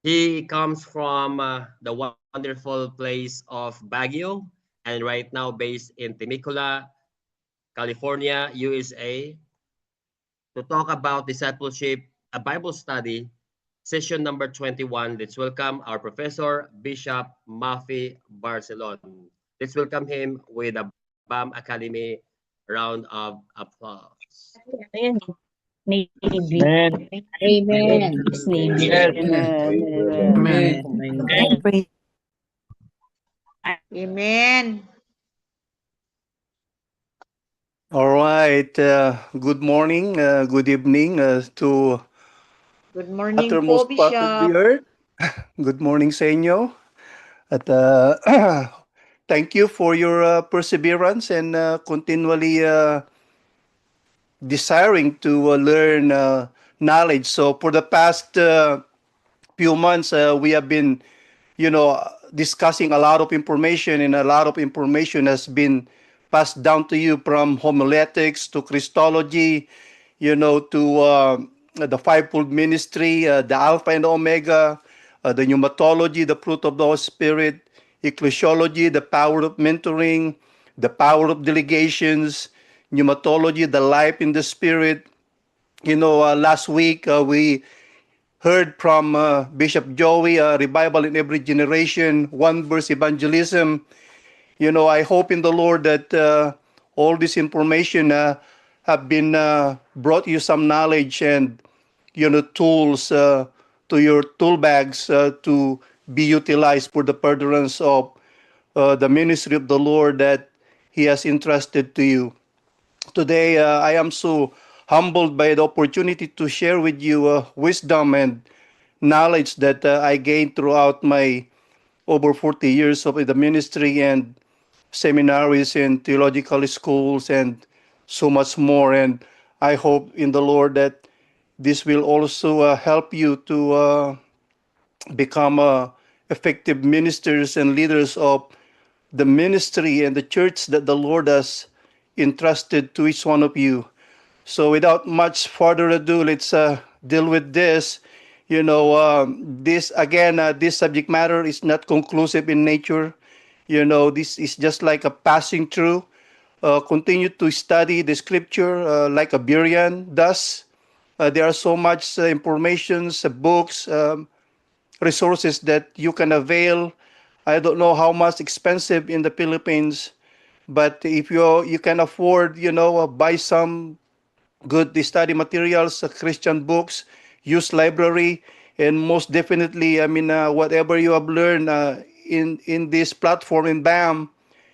He comes from the wonderful place of Baguio and right now based in Temecula, California, USA, to talk about discipleship, a Bible study, session number 21. Let's welcome our professor, Bishop Mafi Barcelon. Let's welcome him with a BAM Academy round of applause. Ayan, Navy. Amen. Amen. It's Navy. Amen. Amen. And praise Amen. All right. Good morning, good evening to Good morning po, uttermost part of the Bishop. earth. Good morning sa inyo. At thank you for your perseverance and continually desiring to learn knowledge. So for the past few months, we have been, discussing a lot of information, and a lot of information has been passed down to you from homiletics to Christology, to the fivefold ministry, the Alpha and Omega, the pneumatology, the fruit of the Holy Spirit, ecclesiology, the power of mentoring, the power of delegations, pneumatology, the life in the Spirit. Last week we heard from Bishop Joey, revival in every generation, one verse evangelism. I hope in the Lord that all this information have been brought you some knowledge and tools to your tool bags to be utilized for the furtherance of the ministry of the Lord that He has entrusted to you. Today, I am so humbled by the opportunity to share with you wisdom and knowledge that I gained throughout my over 40 years of the ministry and seminaries and theological schools and so much more. And I hope in the Lord that this will also help you to become effective ministers and leaders of the ministry and the church that the Lord has entrusted to each one of you. So, without much further ado, let's deal with this. This again, this subject matter is not conclusive in nature. This is just like a passing through. Continue to study the scripture like a Berean does. There are so much informations, books, resources that you can avail. I don't know how much expensive in the Philippines, but if you can afford, buy some good study materials, Christian books, use library, and most definitely, I mean, whatever you have learned in this platform in BAM,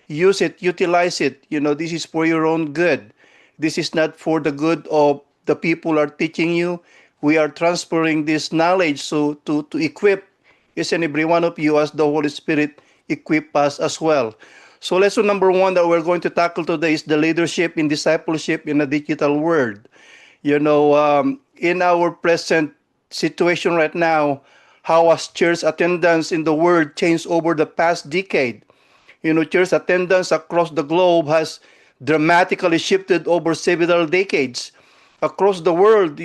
use it, utilize it. This is for your own good. This is not for the good of the people who are teaching you. We are transferring this knowledge so to equip each and every one of you as the Holy Spirit equip us as well. So lesson number one that we're going to tackle today is the leadership in discipleship in a digital world. In our present situation right now, how has church attendance in the world changed over the past decade? Church attendance across the globe has dramatically shifted over several decades. Across the world,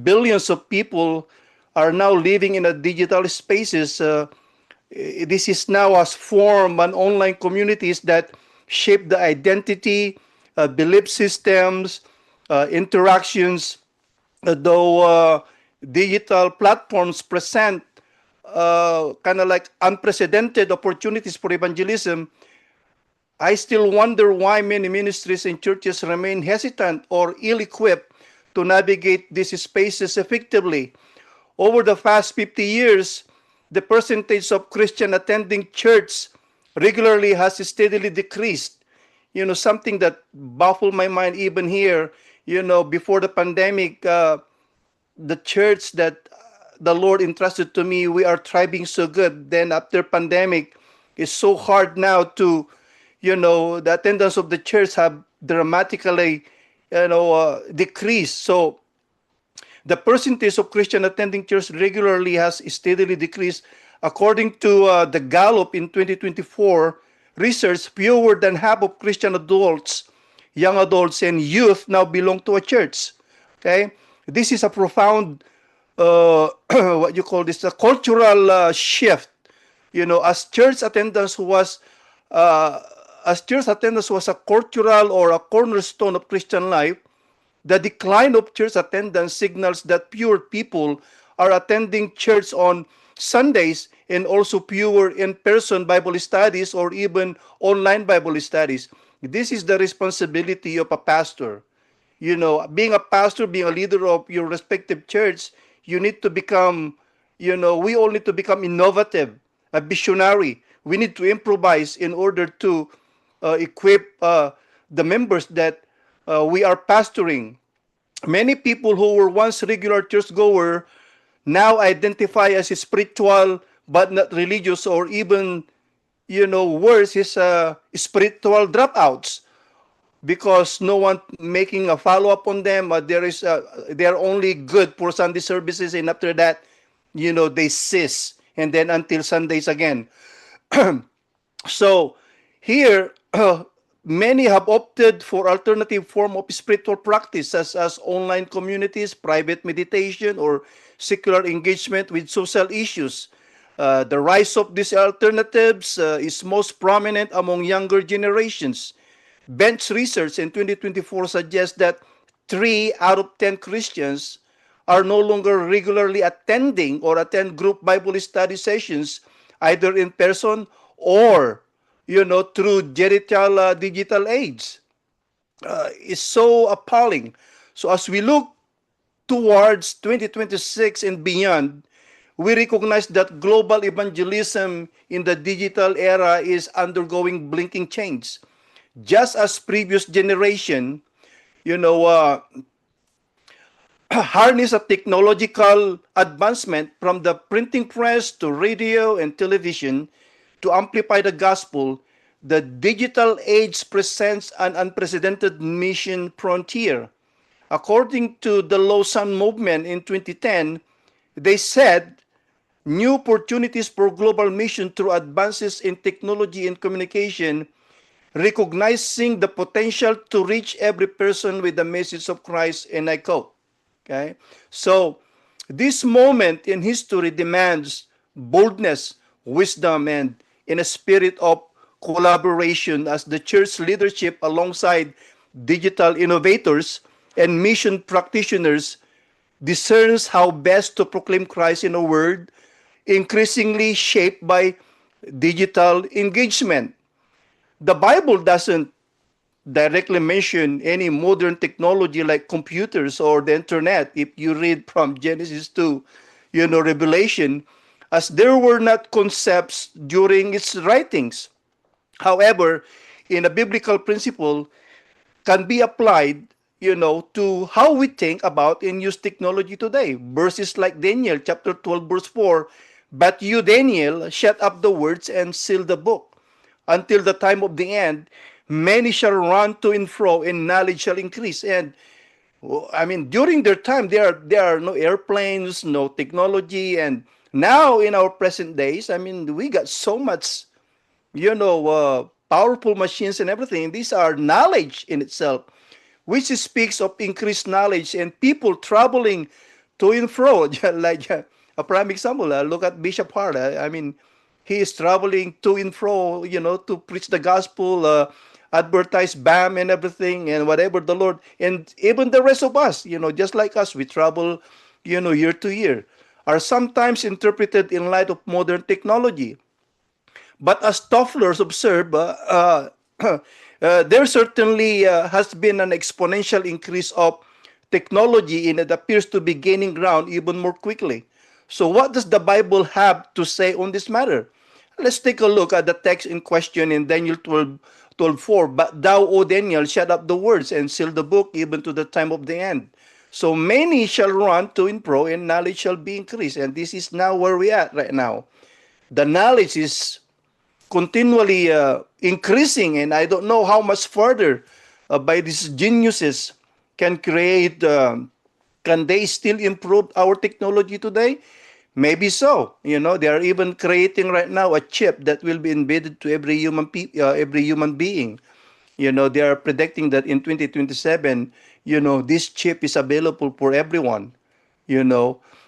billions of people are now living in a digital spaces. This is now has formed an online communities that shape the identity, belief systems, interactions, though digital platforms present kind of like unprecedented opportunities for evangelism. I still wonder why many ministries and churches remain hesitant or ill-equipped to navigate these spaces effectively. Over the past 50 years, the percentage of Christian attending church regularly has steadily decreased. Something that baffled my mind even here, before the pandemic, the church that the Lord entrusted to me, we are thriving so good. Then after pandemic, it's so hard now to, the attendance of the church have dramatically, decreased. So the percentage of Christian attending church regularly has steadily decreased. According to the Gallup in 2024 research, fewer than half of Christian adults, young adults, and youth now belong to a church. Okay, this is a profound what you call this, a cultural shift. As church attendance was uh, a cultural or a cornerstone of Christian life, the decline of church attendance signals that fewer people are attending church on Sundays, and also fewer in-person Bible studies or even online Bible studies. This is the responsibility of a pastor. Being a pastor, being a leader of your respective church, you need to become, we all need to become innovative, a visionary. We need to improvise in order to equip the members that we are pastoring. Many people who were once regular churchgoer now identify as spiritual but not religious, or even, worse, is spiritual dropouts, because no one making a follow-up on them. They are only good for Sunday services, and after that, they cease, and then until Sundays again. So here, many have opted for alternative form of spiritual practice, such as online communities, private meditation, or secular engagement with social issues. The rise of these alternatives is most prominent among younger generations. Bench research in 2024 suggests that 3 out of 10 Christians are no longer regularly attending or attend group Bible study sessions, either in person or, through digital age. Is so appalling. So as we look towards 2026 and beyond, we recognize that global evangelism in the digital era is undergoing blinking change. Just as previous generation, harness a technological advancement from the printing press to radio and television to amplify the gospel, the digital age presents an unprecedented mission frontier. According to the Lausanne movement in 2010, they said new opportunities for global mission through advances in technology and communication, recognizing the potential to reach every person with the message of Christ, and I quote. Okay? So this moment in history demands boldness, wisdom, and in a spirit of collaboration, as the church leadership alongside digital innovators and mission practitioners discerns how best to proclaim Christ in a world increasingly shaped by digital engagement. The Bible doesn't directly mention any modern technology like computers or the internet if you read from Genesis to Revelation, as there were not concepts during its writings. However, in a biblical principle can be applied to how we think about and use technology today. Verses like Daniel chapter 12 verse 4, but you, Daniel, shut up the words and seal the book until the time of the end. Many shall run to and fro, and knowledge shall increase. And during their time, there are no airplanes, no technology, and now in our present days, we got so much, powerful machines and everything. These are knowledge in itself, which speaks of increased knowledge and people traveling to and fro. Like a prime example, look at Bishop Hart. He is traveling to and fro, to preach the gospel, advertise BAM and everything, and whatever the Lord, and even the rest of us, just like us, we travel, year to year, are sometimes interpreted in light of modern technology. But as Tofflers observed, there certainly has been an exponential increase of technology, and it appears to be gaining ground even more quickly. So what does the Bible have to say on this matter? Let's take a look at the text in question in Daniel 12:4. But thou, O Daniel, shut up the words and seal the book even to the time of the end. So many shall run to and fro, and knowledge shall be increased. And this is now where we are right now. The knowledge is continually increasing, and I don't know how much further by these geniuses can create. Can they still improve our technology today? Maybe so. They are even creating right now a chip that will be embedded to every human being. They are predicting that in 2027, this chip is available for everyone.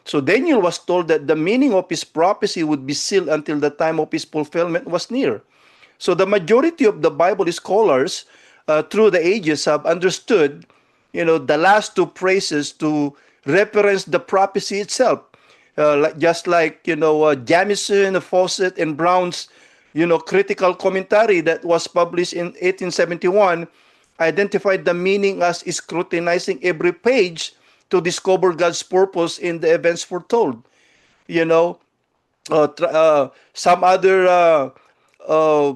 So Daniel was told that the meaning of his prophecy would be sealed until the time of his fulfillment was near. So the majority of the Bible scholars through the ages have understood, the last two phrases to reference the prophecy itself. Just like, Jamieson, Fawcett, and Brown's, critical commentary that was published in 1871 identified the meaning as scrutinizing every page to discover God's purpose in the events foretold. You know, some other uh,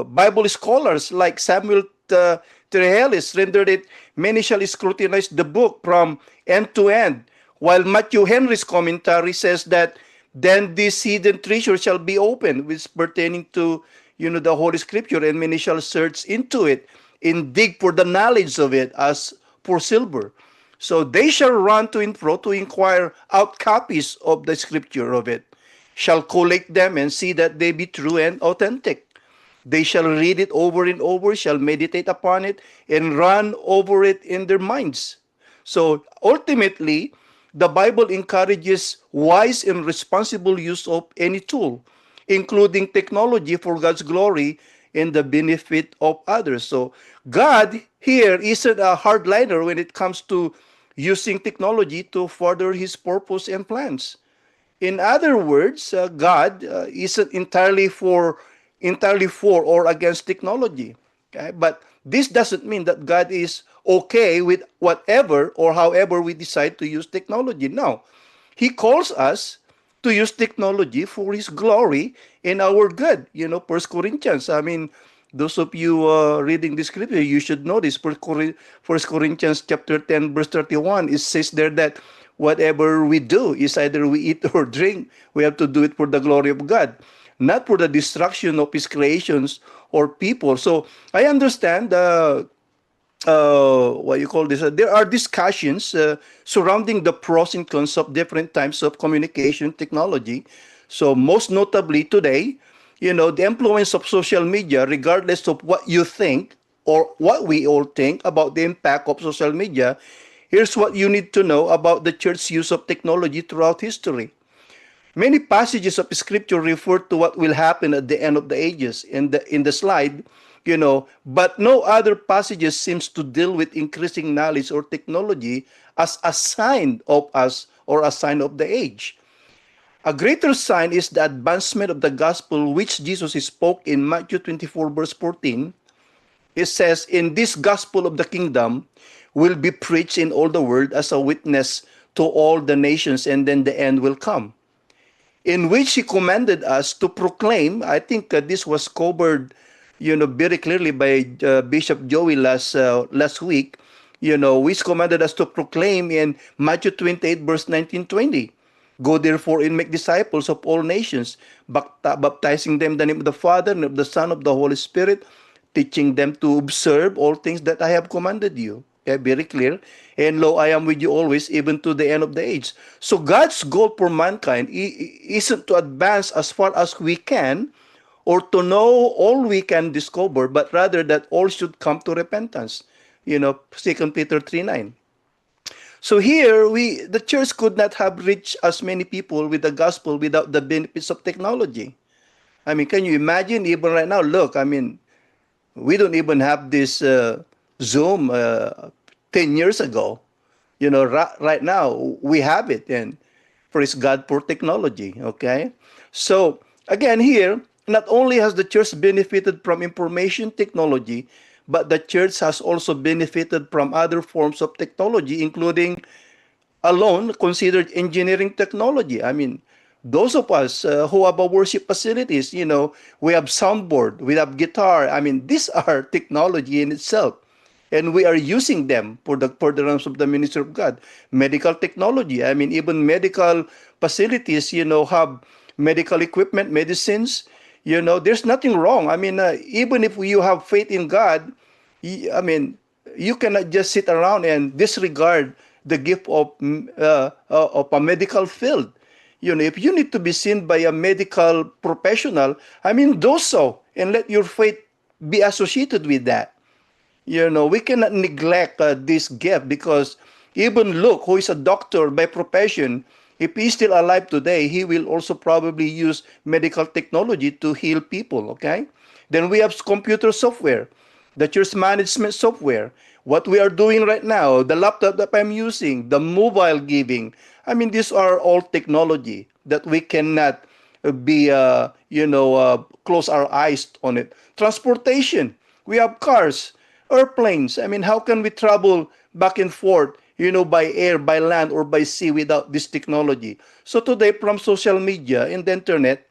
Bible scholars like Samuel Trehellis rendered it, many shall scrutinize the book from end to end, while Matthew Henry's commentary says that then this hidden treasure shall be opened, which pertaining to the Holy Scripture, and many shall search into it and dig for the knowledge of it as for silver. So they shall run to and fro to inquire out copies of the Scripture of it, shall collect them and see that they be true and authentic. They shall read it over and over, shall meditate upon it, and run over it in their minds. So ultimately, the Bible encourages wise and responsible use of any tool, including technology for God's glory and the benefit of others. So God here isn't a hardliner when it comes to using technology to further his purpose and plans. In other words, God isn't entirely for or against technology. Okay? But this doesn't mean that God is okay with whatever or however we decide to use technology. No. He calls us to use technology for his glory and our good. First Corinthians. I mean, those of you reading the scripture, you should know this. First Corinthians chapter 10, verse 31, it says there that whatever we do is either we eat or drink, we have to do it for the glory of God, not for the destruction of his creations or people. So I understand what you call this. There are discussions surrounding the pros and cons of different types of communication technology. So most notably today, the influence of social media, regardless of what you think or what we all think about the impact of social media, here's what you need to know about the church's use of technology throughout history. Many passages of scripture refer to what will happen at the end of the ages in the slide, but no other passages seems to deal with increasing knowledge or technology as a sign of us or a sign of the age. A greater sign is the advancement of the gospel which Jesus spoke in Matthew 24 verse 14. It says, "In this gospel of the kingdom will be preached in all the world as a witness to all the nations, and then the end will come." In which he commanded us to proclaim. I think this was covered, very clearly by Bishop Joey last week. Which commanded us to proclaim in Matthew 28, verse 19-20. "Go therefore and make disciples of all nations, baptizing them in the name of the Father and of the Son and of the Holy Spirit, teaching them to observe all things that I have commanded you." Okay, very clear. "And lo, I am with you always, even to the end of the age." So God's goal for mankind isn't to advance as far as we can or to know all we can discover, but rather that all should come to repentance. 2 Peter 3:9. So here, the church could not have reached as many people with the gospel without the benefits of technology. I mean, can you imagine even right now? Look, I mean, we don't even have this Zoom 10 years ago. Right now, we have it, and praise God for technology, okay? So, again, here, not only has the church benefited from information technology, but the church has also benefited from other forms of technology, including alone considered engineering technology. I mean, those of us who have a worship facilities, we have soundboard, we have guitar. I mean, these are technology in itself. And we are using them for the furtherance of the ministry of God. Medical technology. I mean, even medical facilities, have medical equipment, medicines. There's nothing wrong. I mean, even if you have faith in God, you cannot just sit around and disregard the gift of a medical field. If you need to be seen by a medical professional, do so and let your faith be associated with that. We cannot neglect this gift because Even Luke, who is a doctor by profession, if he's still alive today, he will also probably use medical technology to heal people, okay? Then we have computer software, the church management software, what we are doing right now, the laptop that I'm using, the mobile giving. I mean, these are all technology that we cannot close our eyes on it. Transportation, we have cars, airplanes. I mean, how can we travel back and forth, by air, by land, or by sea without this technology? So today, from social media and the internet,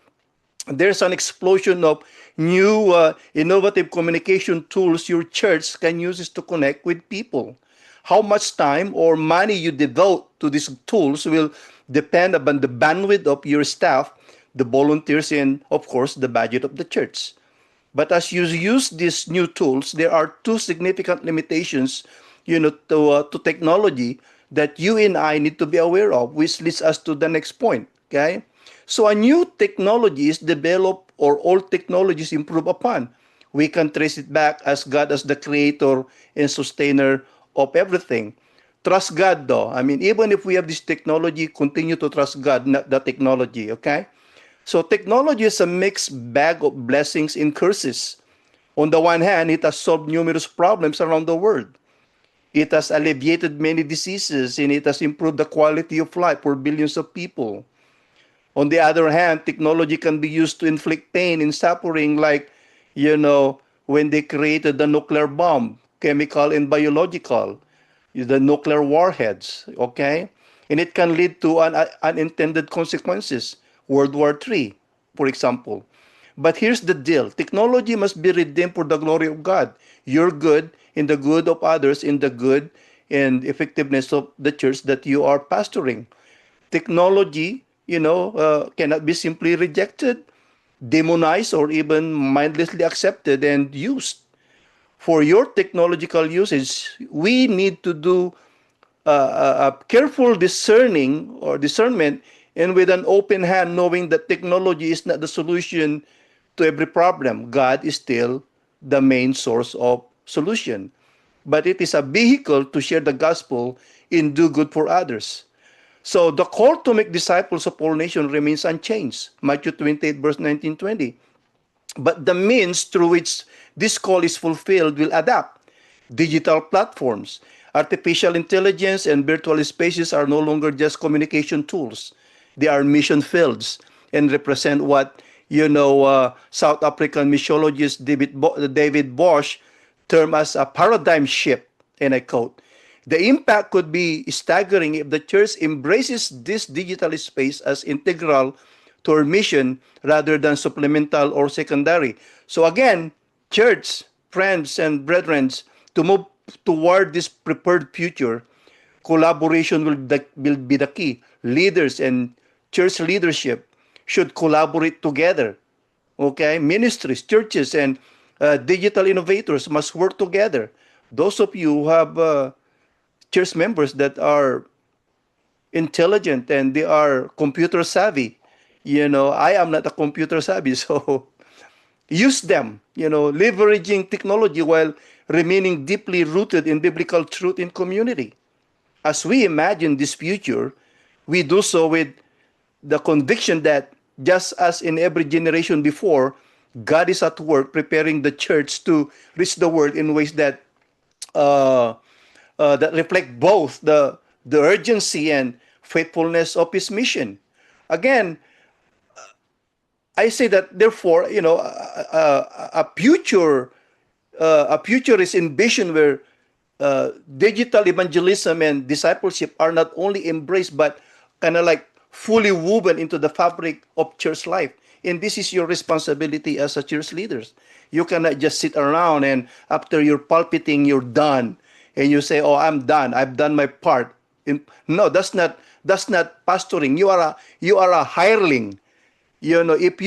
there's an explosion of new innovative communication tools your church can use to connect with people. How much time or money you devote to these tools will depend upon the bandwidth of your staff, the volunteers, and of course the budget of the church. But as you use these new tools, there are two significant limitations, to technology that you and I need to be aware of, which leads us to the next point. Okay, so a new technology is developed or old technologies improve upon. We can trace it back as God as the creator and sustainer of everything. Trust God though. I mean, even if we have this technology, continue to trust God, not the technology, okay? So technology is a mixed bag of blessings and curses. On the one hand, it has solved numerous problems around the world. It has alleviated many diseases and it has improved the quality of life for billions of people. On the other hand, technology can be used to inflict pain and suffering, like, when they created the nuclear bomb, chemical and biological, the nuclear warheads, okay? And it can lead to unintended consequences, World War III, for example. But here's the deal. Technology must be redeemed for the glory of God. Your good in the good of others, in the good and effectiveness of the church that you are pastoring. Technology, cannot be simply rejected, demonized, or even mindlessly accepted and used. For your technological usage, we need to do a careful discernment, and with an open hand, knowing that technology is not the solution to every problem. God is still the main source of solution, but it is a vehicle to share the gospel and do good for others. So the call to make disciples of all nations remains unchanged. Matthew 28, verse 19-20. But the means through which this call is fulfilled will adapt. Digital platforms, artificial intelligence, and virtual spaces are no longer just communication tools. They are mission fields and represent what, South African missiologist David Bosch termed as a paradigm shift, and I quote, "The impact could be staggering if the church embraces this digital space as integral to our mission rather than supplemental or secondary." So again, church, friends, and brethren, to move toward this prepared future, collaboration will be the key. Leaders and church leadership should collaborate together. Okay, ministries, churches, and digital innovators must work together. Those of you who have church members that are intelligent and they are computer savvy, I am not a computer savvy, so use them, leveraging technology while remaining deeply rooted in biblical truth in community. As we imagine this future, we do so with the conviction that just as in every generation before, God is at work preparing the church to reach the world in ways that that reflect both the urgency and faithfulness of His mission. Again, I say that therefore, a future is envisioned where digital evangelism and discipleship are not only embraced but kind of like fully woven into the fabric of church life. And this is your responsibility as a church leaders. You cannot just sit around and after you're pulpiting, you're done, and you say, "Oh, I'm done. I've done my part." No, that's not pastoring. You are a hireling. If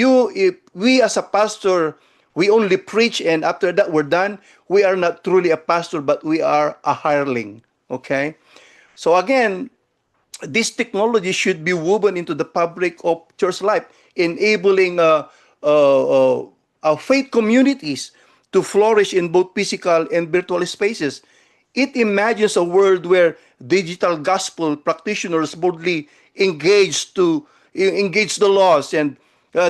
we as a pastor, we only preach and after that we're done, we are not truly a pastor, but we are a hireling. Okay? So again, this technology should be woven into the fabric of church life, enabling our faith communities to flourish in both physical and virtual spaces. It imagines a world where digital gospel practitioners boldly engage the laws, and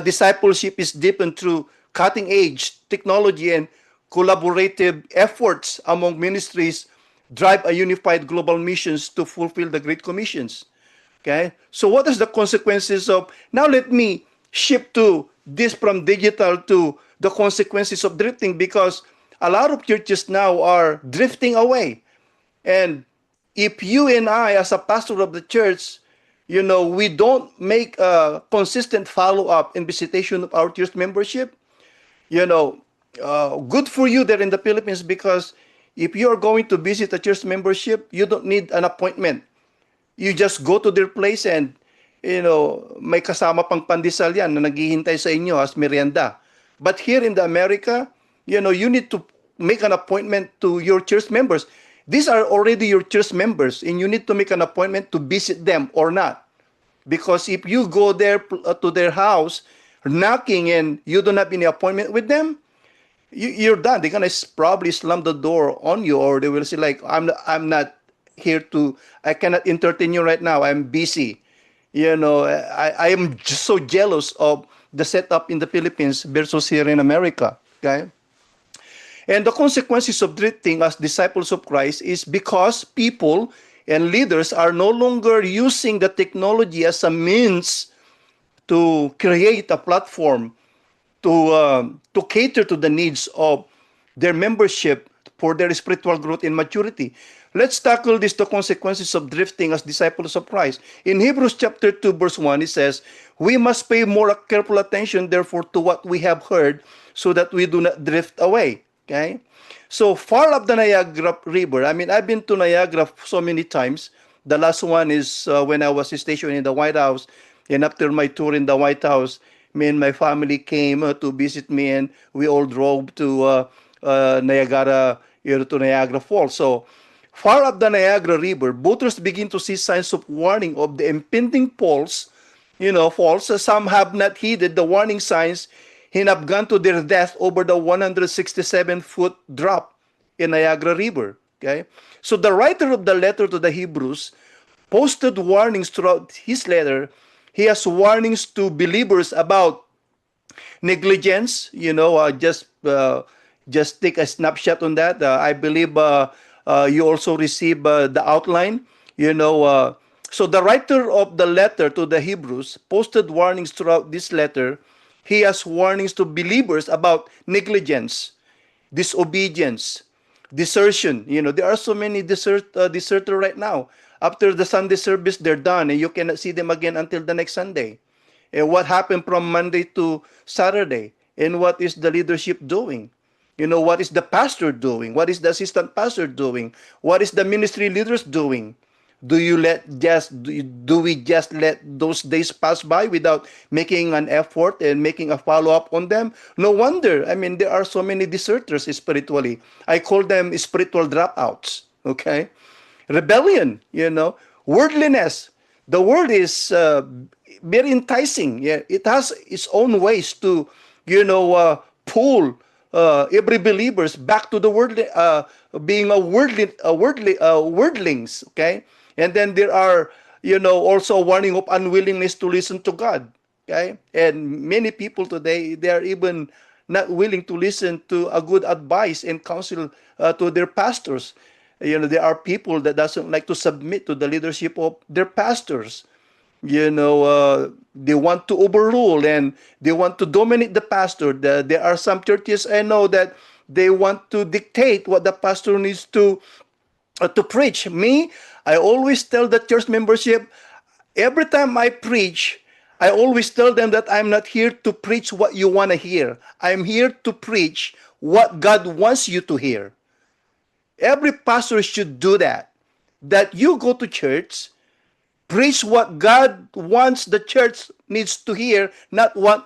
discipleship is deepened through cutting-edge technology, and collaborative efforts among ministries drive a unified global missions to fulfill the Great Commissions. Okay, so what is the consequences of, now let me shift to this from digital to the consequences of drifting, because a lot of churches now are drifting away. And if you and I, as a pastor of the church, we don't make a consistent follow-up and visitation of our church membership, good for you there in the Philippines, because if you're going to visit a church membership, you don't need an appointment. You just go to their place, and may kasama pang pandesal yan na naghihintay sa inyo as merienda. But here in the America, you need to make an appointment to your church members. These are already your church members, and you need to make an appointment to visit them or not. Because if you go there to their house knocking and you don't have any appointment with them, you're done. They're gonna probably slam the door on you, or they will say like, I'm not here to, I cannot entertain you right now. I'm busy. I am just so jealous of the setup in the Philippines versus here in America. Okay. And the consequences of drifting as disciples of Christ is because people and leaders are no longer using the technology as a means to create a platform to cater to the needs of their membership for their spiritual growth and maturity. Let's tackle this, the consequences of drifting as disciples of Christ. In Hebrews chapter 2, verse 1, it says, we must pay more careful attention, therefore, to what we have heard, so that we do not drift away. Okay? So, far up the Niagara River, I've been to Niagara so many times. The last one is when I was stationed in the White House, and after my tour in the White House, me and my family came to visit me, and we all drove to Niagara, to Niagara Falls. So, far up the Niagara River, boaters begin to see signs of warning of the impending falls. Some have not heeded the warning signs and have gone to their death over the 167-foot drop in Niagara River. Okay, so the writer of the letter to the Hebrews posted warnings throughout his letter. He has warnings to believers about negligence. Just take a snapshot on that. I believe you also receive the outline. So the writer of the letter to the Hebrews posted warnings throughout this letter. He has warnings to believers about negligence, disobedience, desertion. There are so many deserters right now. After the Sunday service, they're done, and you cannot see them again until the next Sunday. And what happened from Monday to Saturday? And what is the leadership doing? What is the pastor doing? What is the assistant pastor doing? What is the ministry leaders doing? Do we just let those days pass by without making an effort and making a follow-up on them? No wonder. There are so many deserters spiritually. I call them spiritual dropouts. Okay? Rebellion, worldliness. The world is very enticing. Yeah, it has its own ways to, pull every believers back to the world, being worldlings. Okay, and then there are, also warning of unwillingness to listen to God. Okay, and many people today, they are even not willing to listen to a good advice and counsel to their pastors. There are people that doesn't like to submit to the leadership of their pastors. They want to overrule, and they want to dominate the pastor. There are some churches I know that they want to dictate what the pastor needs to preach. Me, I always tell the church membership, every time I preach, I always tell them that I'm not here to preach what you want to hear. I'm here to preach what God wants you to hear. Every pastor should do that. That you go to church, preach what God wants the church needs to hear, not what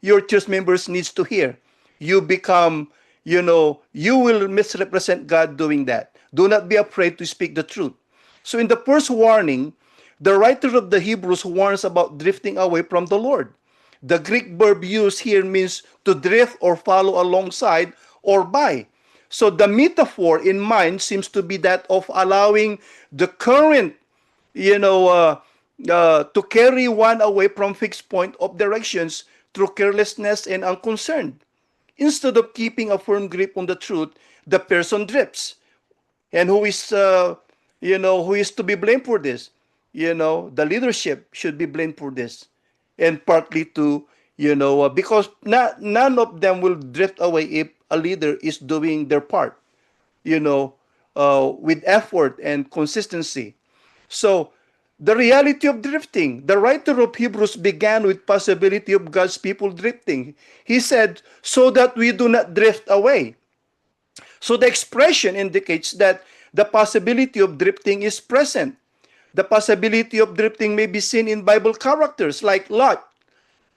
your church members needs to hear. You become, you will misrepresent God doing that. Do not be afraid to speak the truth. So in the first warning, the writer of the Hebrews warns about drifting away from the Lord. The Greek verb used here means to drift or follow alongside or by. So the metaphor in mind seems to be that of allowing the current, to carry one away from fixed point of directions through carelessness and unconcern. Instead of keeping a firm grip on the truth, the person drifts. And who is to be blamed for this? The leadership should be blamed for this. And partly because none of them will drift away if a leader is doing their part, with effort and consistency. So, the reality of drifting. The writer of Hebrews began with possibility of God's people drifting. He said, so that we do not drift away. So the expression indicates that the possibility of drifting is present. The possibility of drifting may be seen in Bible characters like Lot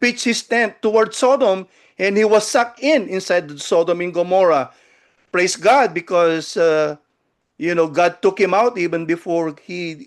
pitched his tent toward Sodom and he was sucked inside Sodom and Gomorrah. Praise God, because God took him out even before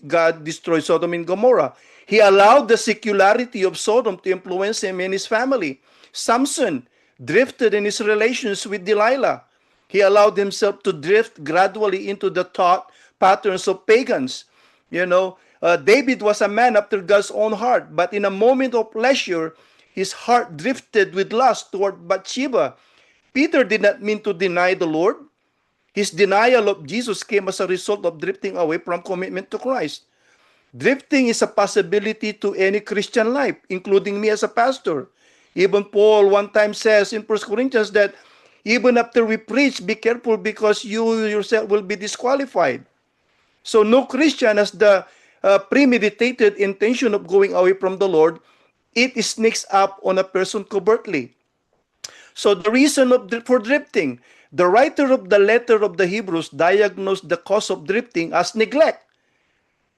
God destroyed Sodom and Gomorrah. He allowed the secularity of Sodom to influence him and his family. Samson drifted in his relations with Delilah. He allowed himself to drift gradually into the thought patterns of pagans. David was a man after God's own heart, but in a moment of pleasure, his heart drifted with lust toward Bathsheba. Peter did not mean to deny the Lord. His denial of Jesus came as a result of drifting away from commitment to Christ. Drifting is a possibility to any Christian life, including me as a pastor. Even Paul one time says in 1 Corinthians that even after we preach, be careful because you yourself will be disqualified. So no Christian has the premeditated intention of going away from the Lord. It sneaks up on a person covertly. So the reason for drifting, the writer of the letter of the Hebrews diagnosed the cause of drifting as neglect.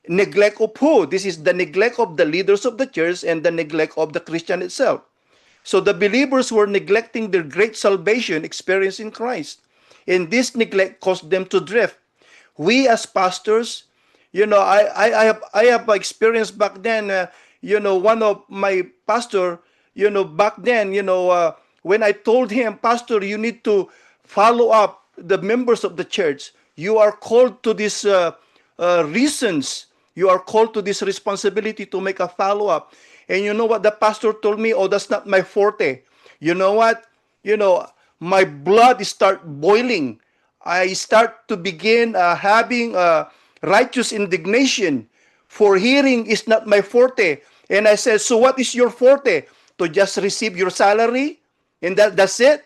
Neglect of who? This is the neglect of the leaders of the church and the neglect of the Christian itself. So the believers were neglecting their great salvation experience in Christ. And this neglect caused them to drift. We as pastors, I have experienced back then, one of my pastor, back then, when I told him, Pastor, you need to follow up the members of the church. You are called to these reasons. You are called to this responsibility to make a follow-up. And you know what the pastor told me? Oh, that's not my forte. You know what? My blood start boiling. I start to begin having righteous indignation. For hearing is not my forte. And I said, so what is your forte? To just receive your salary? And that's it?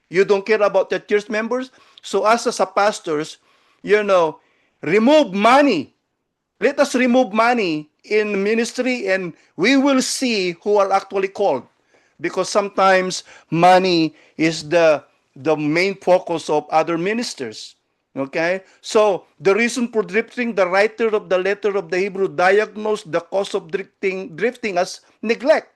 You don't care about the church members? So us as a pastors, remove money. Let us remove money in ministry and we will see who are actually called. Because sometimes money is the main focus of other ministers. Okay? So, the reason for drifting, the writer of the letter of the Hebrew diagnosed the cause of drifting as neglect.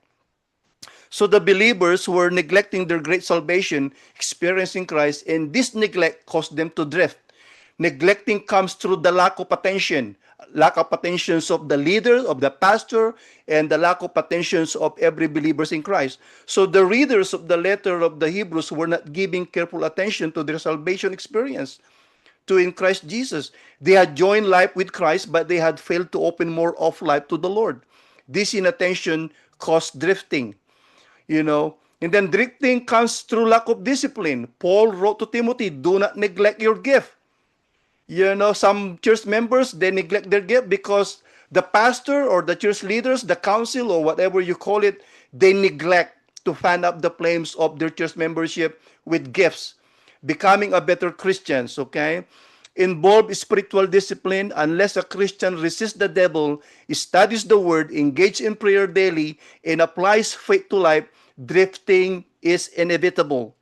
So, the believers were neglecting their great salvation experience in Christ, and this neglect caused them to drift. Neglecting comes through the lack of attention of the leader, of the pastor, and the lack of attention of every believers in Christ. So the readers of the letter of the Hebrews were not giving careful attention to their salvation experience in Christ Jesus. They had joined life with Christ, but they had failed to open more of life to the Lord. This inattention caused drifting, And then drifting comes through lack of discipline. Paul wrote to Timothy, do not neglect your gift. Some church members, they neglect their gift because the pastor or the church leaders, the council or whatever you call it, they neglect to fan up the flames of their church membership with gifts, becoming a better Christians, okay? Involve spiritual discipline. Unless a Christian resists the devil, studies the word, engage in prayer daily, and applies faith to life, drifting is inevitable.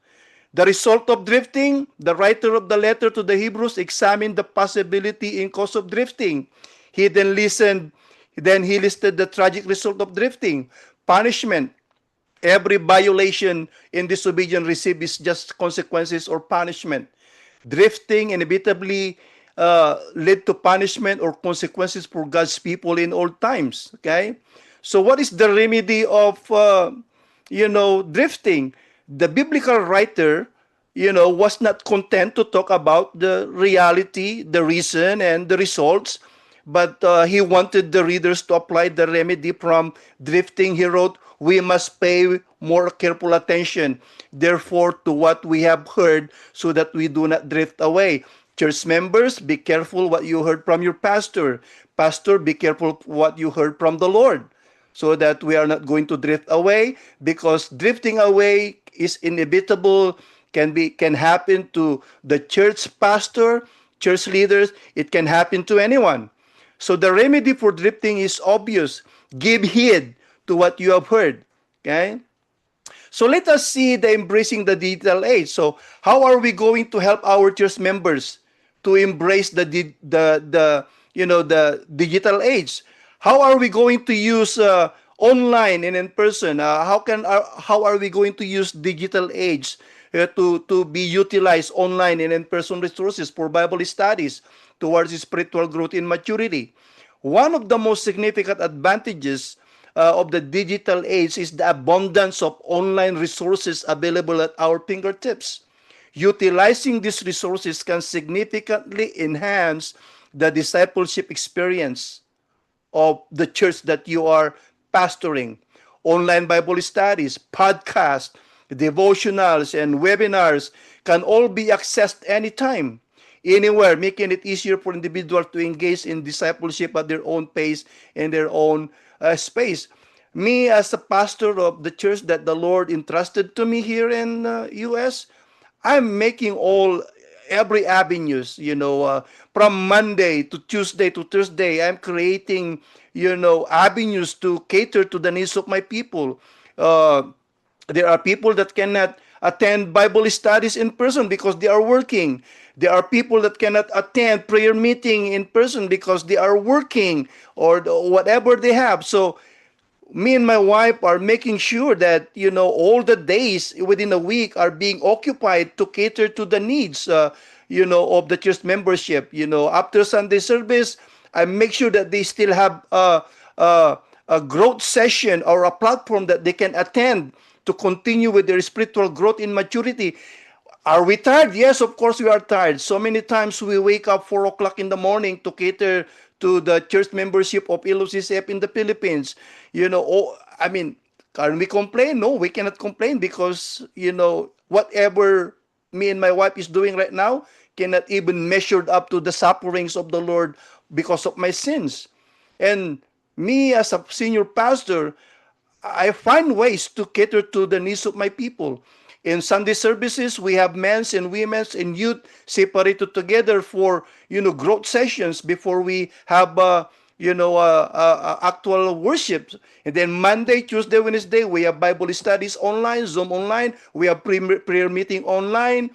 The result of drifting, the writer of the letter to the Hebrews examined the possibility and cause of drifting. He then listed the tragic result of drifting. Punishment. Every violation in disobedience receives just consequences or punishment. Drifting inevitably led to punishment or consequences for God's people in all times. Okay? So what is the remedy of drifting? The biblical writer was not content to talk about the reality, the reason, and the results, but he wanted the readers to apply the remedy from drifting. He wrote, "We must pay more careful attention, therefore, to what we have heard, so that we do not drift away." Church members, be careful what you heard from your pastor. Pastor, be careful what you heard from the Lord, so that we are not going to drift away, because drifting away is inevitable, can happen to the church pastor, church leaders, it can happen to anyone. So the remedy for drifting is obvious. Give heed to what you have heard. Okay? So let us see the embracing the digital age. So how are we going to help our church members to embrace the digital age? How are we going to use online and in person? How are we going to use digital age to be utilized online and in person resources for Bible studies towards spiritual growth and maturity? One of the most significant advantages of the digital age is the abundance of online resources available at our fingertips. Utilizing these resources can significantly enhance the discipleship experience of the church that you are pastoring. Online Bible studies, podcasts, devotionals, and webinars can all be accessed anytime, anywhere, making it easier for individuals to engage in discipleship at their own pace and their own space. Me, as a pastor of the church that the Lord entrusted to me here in U.S., I'm making every avenues, from Monday to Tuesday to Thursday. I'm creating, avenues to cater to the needs of my people. Uh, there are people that cannot attend Bible studies in person because they are working. There are people that cannot attend prayer meeting in person because they are working, or whatever they have. So me and my wife are making sure that all the days within a week are being occupied to cater to the needs of the church membership. After Sunday service, I make sure that they still have a growth session or a platform that they can attend to continue with their spiritual growth in maturity. Are we tired? Yes, of course we are tired. So many times we wake up 4 o'clock in the morning to cater to the church membership of LOCCF in the Philippines. Can we complain? No, we cannot complain, because, whatever me and my wife is doing right now cannot even measure up to the sufferings of the Lord because of my sins. And me, as a senior pastor, I find ways to cater to the needs of my people. In Sunday services, we have men's and women's and youth separated together for growth sessions before we have actual worship. And then Monday, Tuesday, Wednesday, we have Bible studies online, Zoom online. We have prayer meeting online.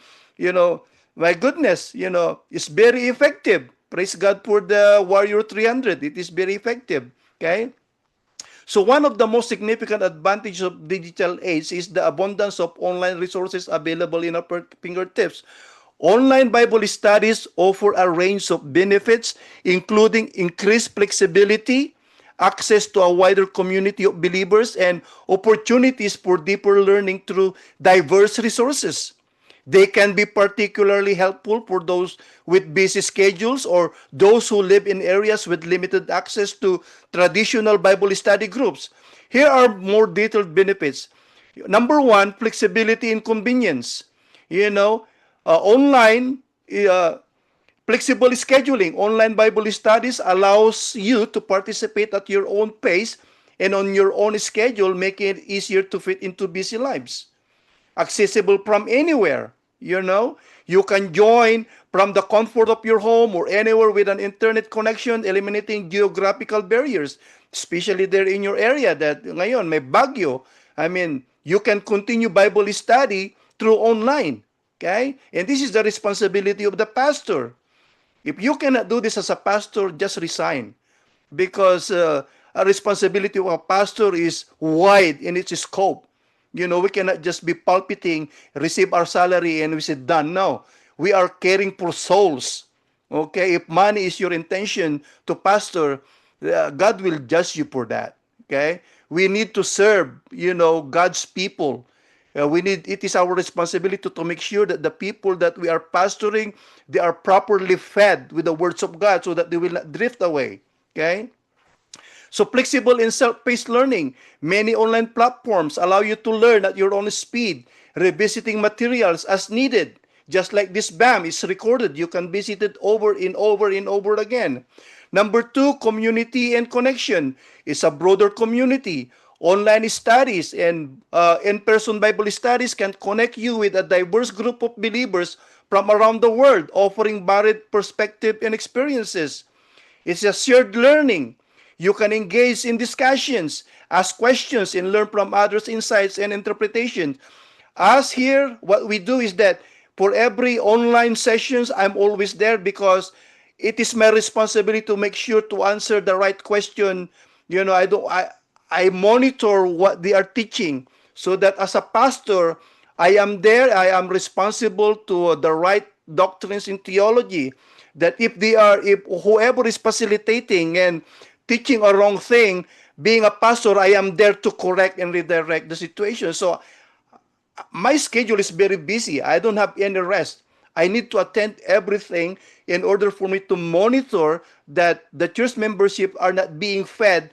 My goodness, it's very effective. Praise God for the Warrior 300. It is very effective. Okay. So one of the most significant advantages of digital age is the abundance of online resources available in our fingertips. Online Bible studies offer a range of benefits, including increased flexibility, access to a wider community of believers, and opportunities for deeper learning through diverse resources. They can be particularly helpful for those with busy schedules or those who live in areas with limited access to traditional Bible study groups. Here are more detailed benefits. Number one, flexibility and convenience. Online, flexible scheduling. Online Bible studies allows you to participate at your own pace and on your own schedule, making it easier to fit into busy lives. Accessible from anywhere. You can join from the comfort of your home or anywhere with an internet connection, eliminating geographical barriers, especially there in your area that ngayon may bagyo. You can continue Bible study through online. Okay? And this is the responsibility of the pastor. If you cannot do this as a pastor, just resign. Because a responsibility of a pastor is wide in its scope. We cannot just be palpiting, receive our salary, and we say, done. No. We are caring for souls. Okay? If money is your intention to pastor, God will judge you for that. Okay? We need to serve, God's people. It is our responsibility to make sure that the people that we are pastoring, they are properly fed with the words of God so that they will not drift away. Okay? So flexible and self-paced learning. Many online platforms allow you to learn at your own speed, revisiting materials as needed. Just like this BAM is recorded, you can visit it over and over and over again. Number two, community and connection. It's a broader community. Online studies and in-person Bible studies can connect you with a diverse group of believers from around the world, offering varied perspective and experiences. It's a shared learning. You can engage in discussions, ask questions, and learn from others' insights and interpretations. Us here, what we do is that for every online sessions, I'm always there because it is my responsibility to make sure to answer the right question. I monitor what they are teaching so that as a pastor, I am there, I am responsible to the right doctrines in theology. That if whoever is facilitating and teaching a wrong thing, being a pastor, I am there to correct and redirect the situation. So my schedule is very busy. I don't have any rest. I need to attend everything in order for me to monitor that the church membership are not being fed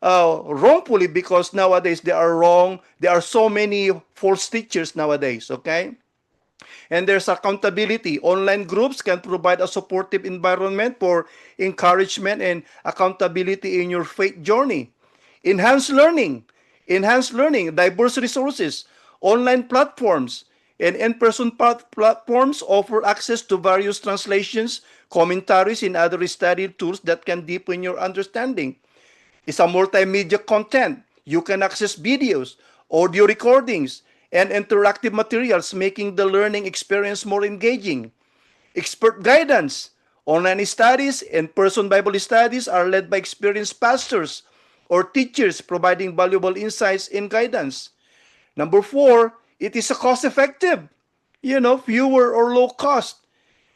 wrongfully, because nowadays they are wrong. There are so many false teachers nowadays, okay? And there's accountability. Online groups can provide a supportive environment for encouragement and accountability in your faith journey. Enhanced learning, diverse resources, online platforms, and in-person platforms offer access to various translations, commentaries, and other study tools that can deepen your understanding. It's a multimedia content. You can access videos, audio recordings, and interactive materials, making the learning experience more engaging. Expert guidance. Online studies and in-person Bible studies are led by experienced pastors or teachers providing valuable insights and guidance. Number four, it is a cost-effective, fewer or low cost.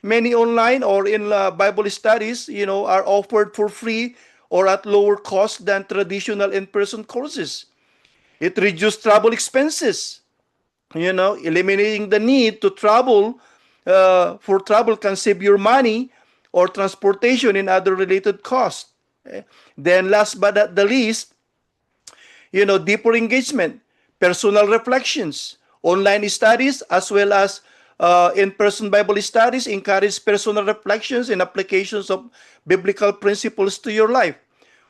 Many online or in Bible studies, are offered for free or at lower cost than traditional in-person courses. It reduces travel expenses. Eliminating the need to travel for travel can save your money or transportation and other related costs. Then last but not the least, deeper engagement, personal reflections, online studies, as well as in-person Bible studies encourage personal reflections and applications of biblical principles to your life.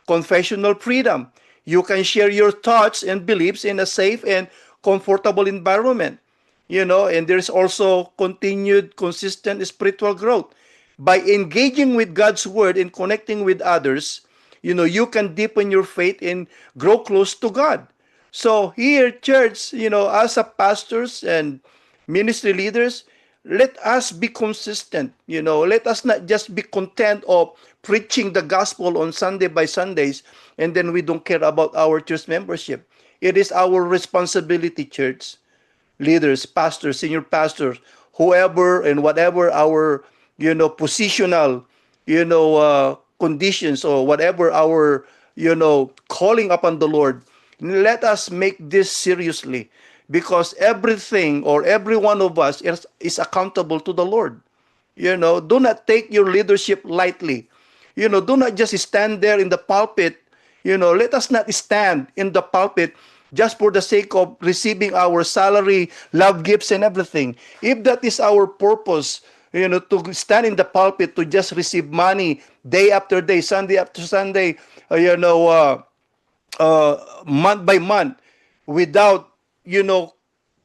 Confessional freedom. You can share your thoughts and beliefs in a safe and comfortable environment. And there's also continued consistent spiritual growth. By engaging with God's word and connecting with others, you can deepen your faith and grow close to God. So here, church, as a pastors and ministry leaders, let us be consistent. Let us not just be content of preaching the gospel on Sunday by Sundays, and then we don't care about our church membership. It is our responsibility, church leaders, pastors, senior pastors, whoever and whatever our, positional, conditions, or whatever our, calling upon the Lord. Let us make this seriously, because everything or every one of us is accountable to the Lord. Do not take your leadership lightly. Do not just stand there in the pulpit. Let us not stand in the pulpit just for the sake of receiving our salary, love gifts, and everything. If that is our purpose, to stand in the pulpit to just receive money day after day, Sunday after Sunday, month by month, without,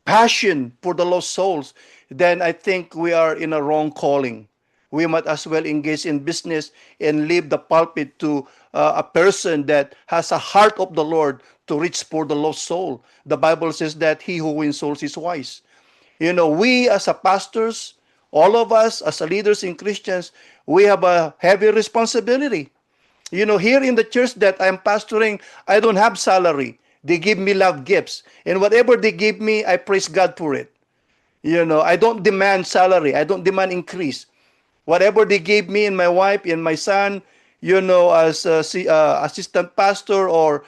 passion for the lost souls, then I think we are in a wrong calling. We might as well engage in business and leave the pulpit to a person that has a heart of the Lord to reach for the lost soul. The Bible says that he who wins souls is wise. We as a pastors, all of us as a leaders in Christians, we have a heavy responsibility. Here in the church that I'm pastoring, I don't have salary. They give me love gifts. And whatever they give me, I praise God for it. I don't demand salary. I don't demand increase. Whatever they gave me and my wife and my son, as assistant pastor or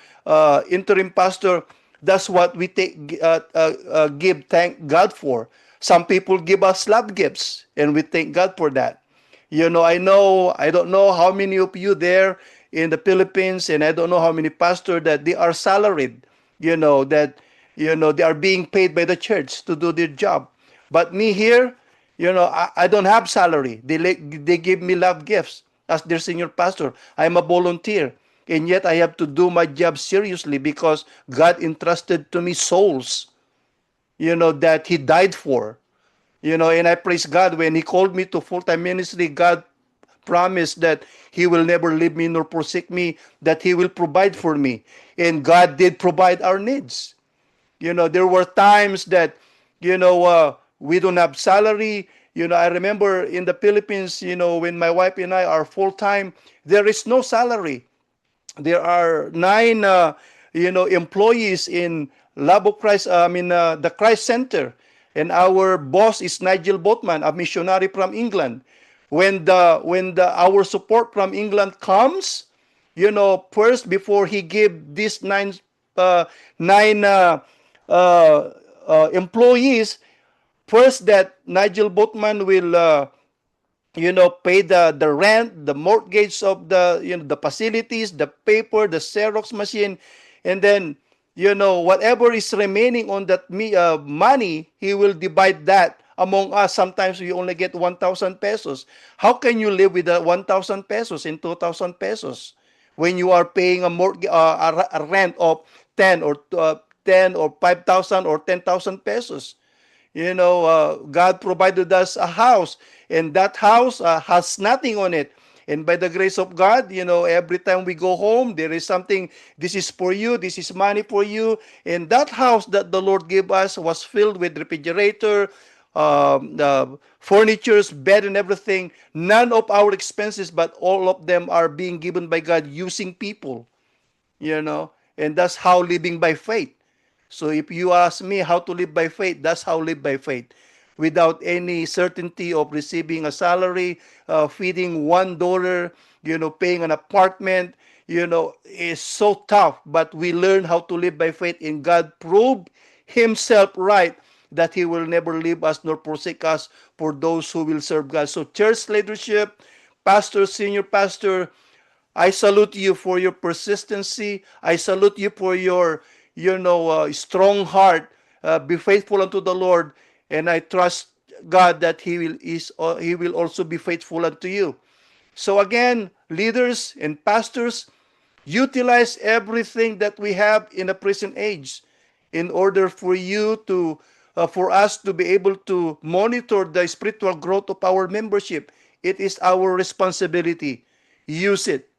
interim pastor, That's what we give thank God for. Some people give us love gifts, and we thank God for that. I don't know how many of you there in the Philippines, and I don't know how many pastors that they are salaried, they are being paid by the church to do their job. But me here, I don't have salary. They give me love gifts as their senior pastor. I'm a volunteer, and yet I have to do my job seriously because God entrusted to me souls, that He died for. And I praise God when He called me to full-time ministry. God promised that He will never leave me nor forsake me, that He will provide for me. And God did provide our needs. There were times that, we don't have salary. I remember in the Philippines, when my wife and I are full-time, there is no salary. There are 9, employees in Labo Christ, the Christ Center. And our boss is Nigel Boatman, a missionary from England. When our support from England comes, first before he gave these 9 employees, first that Nigel Boatman will pay the rent, the mortgage of the facilities, the paper, the Xerox machine, and then whatever is remaining on that money, he will divide that among us. Sometimes we only get 1,000 pesos. How can you live with 1,000 pesos and 2,000 pesos when you are paying a mortgage, a rent of 10 or 5,000 or 10,000 pesos? God provided us a house, and that house has nothing on it. And by the grace of God, every time we go home, there is something, this is for you, this is money for you. And that house that the Lord gave us was filled with refrigerator, furnitures, bed, and everything. None of our expenses, but all of them are being given by God using people, and that's how living by faith. So if you ask me how to live by faith, that's how live by faith. Without any certainty of receiving a salary, feeding $1, paying an apartment, is so tough. But we learn how to live by faith, and God proved Himself right that He will never leave us nor forsake us for those who will serve God. So church leadership, pastor, senior pastor, I salute you for your persistency. I salute you for your strong heart. Be faithful unto the Lord, and I trust God that He will also be faithful unto you. So again, leaders and pastors, utilize everything that we have in the present age in order for for us to be able to monitor the spiritual growth of our membership. It is our responsibility. Use it.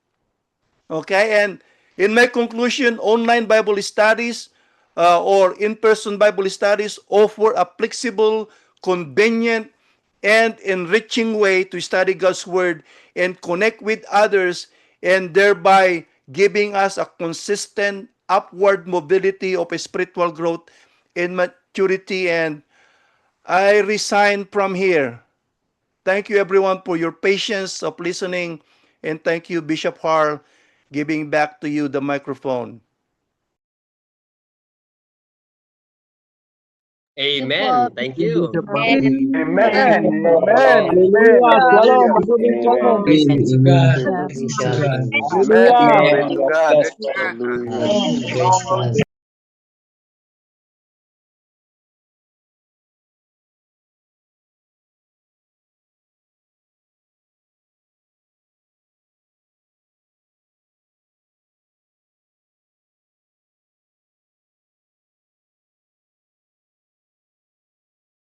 Okay, and in my conclusion, online Bible studies or in-person Bible studies offer a flexible, convenient, and enriching way to study God's Word and connect with others, and thereby giving us a consistent upward mobility of spiritual growth and maturity. And I resign from here. Thank you, everyone, for your patience of listening, and thank you, Bishop Harl, giving back to you the microphone. Amen. Thank you. Amen. Amen. Amen. Hallelujah. Shalom. Hallelujah. Magandang shalom. Praise Praise to God. God. Praise to God. Hallelujah. Amen. Praise God. Hallelujah. Praise God.